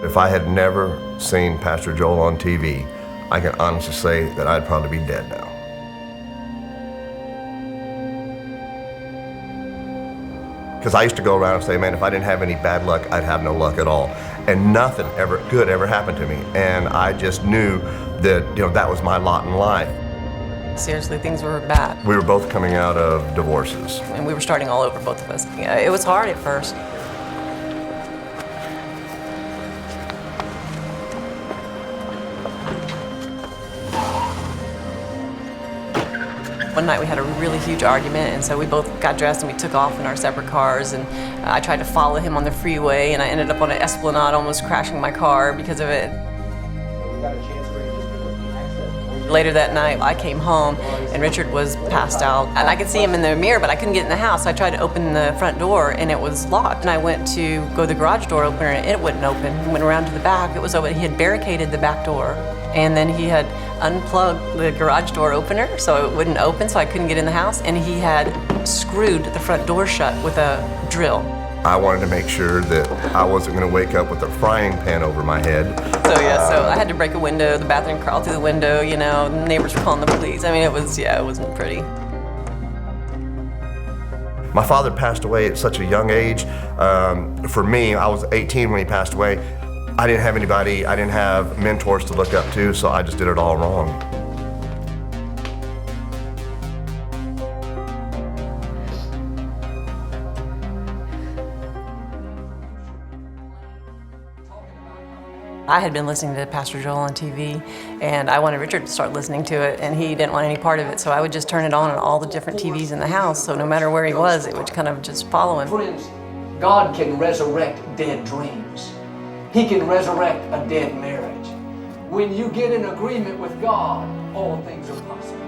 If I had never seen Pastor Joel on TV, I can honestly say that I'd probably be dead now. Because I used to go around and say, man, if I didn't have any bad luck, I'd have no luck at all. And nothing good ever happened to me. And I just knew that, that was my lot in life. Seriously, things were bad. We were both coming out of divorces. And we were starting all over, both of us. Yeah, it was hard at first. One night we had a really huge argument, and so we both got dressed and we took off in our separate cars, and I tried to follow him on the freeway, and I ended up on an esplanade almost crashing my car because of it. Later that night, I came home and Richard was passed out, and I could see him in the mirror, but I couldn't get in the house. So I tried to open the front door and it was locked, and I went to go to the garage door opener and it wouldn't open. I went around to the back, it was open. He had barricaded the back door, and then he had unplugged the garage door opener so it wouldn't open, so I couldn't get in the house, and he had screwed the front door shut with a drill. I wanted to make sure that I wasn't going to wake up with a frying pan over my head. So I had to break a window, the bathroom crawl through the window, the neighbors were calling the police. I mean, it wasn't pretty. My father passed away at such a young age. For me, I was 18 when he passed away. I didn't have anybody, I didn't have mentors to look up to, so I just did it all wrong. I had been listening to Pastor Joel on TV, and I wanted Richard to start listening to it, and he didn't want any part of it, so I would just turn it on all the different TVs in the house, so no matter where he was, it would kind of just follow him. Friends, God can resurrect dead dreams. He can resurrect a dead marriage. When you get in agreement with God, all things are possible.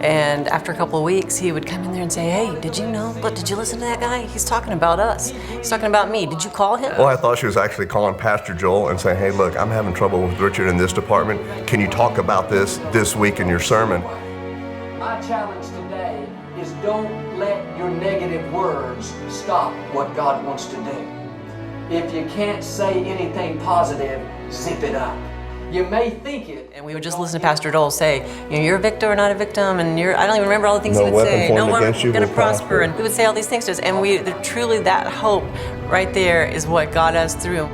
And after a couple of weeks, he would come in there and say, hey, did you listen to that guy? He's talking about us. He's talking about me. Did you call him? Well, I thought she was actually calling Pastor Joel and saying, hey, look, I'm having trouble with Richard in this department. Can you talk about this week in your sermon? My challenge today is don't let your negative words stop what God wants to do. If you can't say anything positive, zip it up. You may think it. And we would just listen to Pastor Joel say, you're a victim or not a victim, and I don't even remember all the things he would say. No one's going to prosper. And he would say all these things to us. And truly that hope right there is what got us through.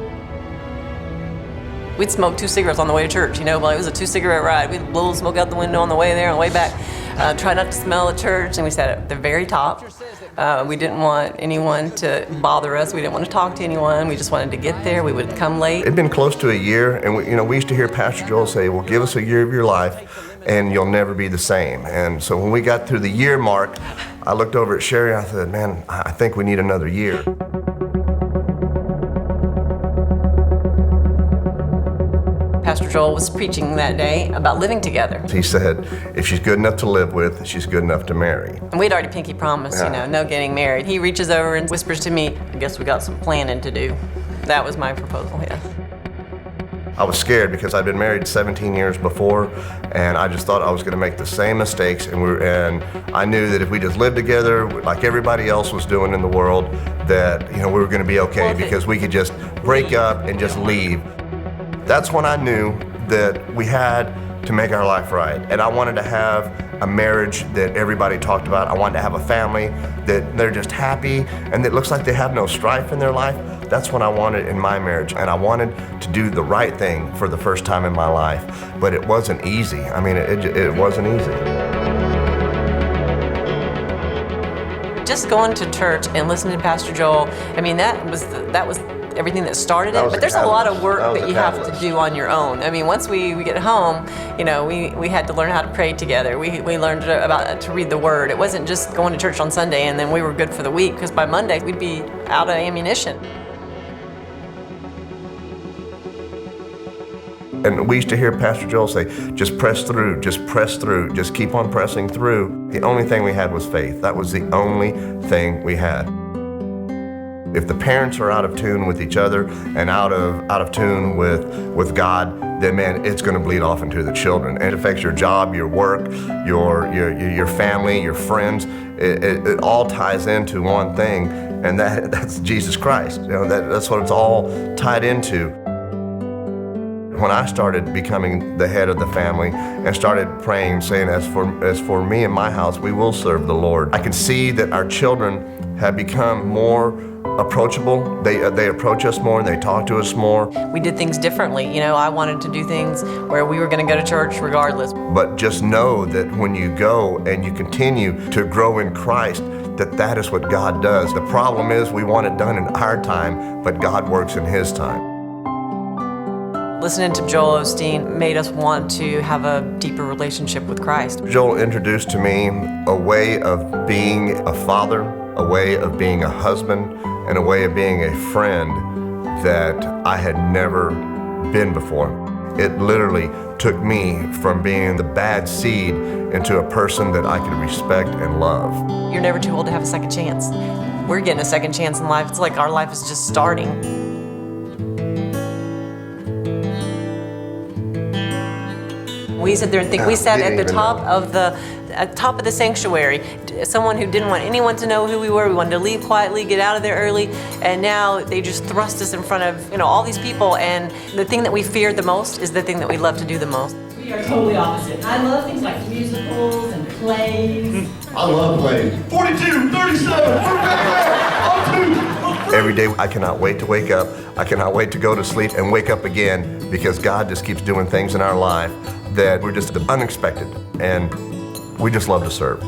We'd smoke 2 cigarettes on the way to church, well, it was a 2-cigarette ride. We'd blow smoke out the window on the way there, on the way back. Try not to smell the church, and we sat at the very top. We didn't want anyone to bother us. We didn't want to talk to anyone. We just wanted to get there. We would come late. It'd been close to a year, and we used to hear Pastor Joel say, well, give us a year of your life, and you'll never be the same. And so when we got through the year mark, I looked over at Sheri, and I said, man, I think we need another year. Pastor Joel was preaching that day about living together. He said, if she's good enough to live with, she's good enough to marry. And we'd already pinky promised, no getting married. He reaches over and whispers to me, I guess we got some planning to do. That was my proposal, yeah. I was scared because I'd been married 17 years before, and I just thought I was going to make the same mistakes, and I knew that if we just lived together like everybody else was doing in the world, that we were going to be okay because we could just break up and just leave. That's when I knew that we had to make our life right. And I wanted to have a marriage that everybody talked about. I wanted to have a family that they're just happy and that looks like they have no strife in their life. That's what I wanted in my marriage. And I wanted to do the right thing for the first time in my life. But it wasn't easy. I mean, it wasn't easy. Just going to church and listening to Pastor Joel, that was everything that started it, but there's a lot of work that you have to do on your own. Once we get home, we had to learn how to pray together. We learned to read the Word. It wasn't just going to church on Sunday and then we were good for the week, because by Monday we'd be out of ammunition. And we used to hear Pastor Joel say, just press through, just keep on pressing through. The only thing we had was faith. That was the only thing we had. If the parents are out of tune with each other and out of tune with God, then man, it's going to bleed off into the children. And it affects your job, your work, your family, your friends. It all ties into one thing, and that's Jesus Christ. That's what it's all tied into. When I started becoming the head of the family and started praying, saying, as for me and my house, we will serve the Lord, I can see that our children have become more approachable. They approach us more, they talk to us more. We did things differently. You know, I wanted to do things where we were going to go to church regardless. But just know that when you go and you continue to grow in Christ, that is what God does. The problem is we want it done in our time, but God works in His time. Listening to Joel Osteen made us want to have a deeper relationship with Christ. Joel introduced to me a way of being a father, a way of being a husband, and a way of being a friend that I had never been before. It literally took me from being the bad seed into a person that I could respect and love. You're never too old to have a second chance. We're getting a second chance in life. It's like our life is just starting. We sat there and think we sat at the top of the sanctuary. Someone who didn't want anyone to know who we were. We wanted to leave quietly, get out of there early, and now they just thrust us in front of all these people. And the thing that we feared the most is the thing that we love to do the most. We are totally opposite. I love things like musicals and plays. I love plays. 42, 37, Every day I cannot wait to wake up. I cannot wait to go to sleep and wake up again, because God just keeps doing things in our life that we're just unexpected, and we just love to serve.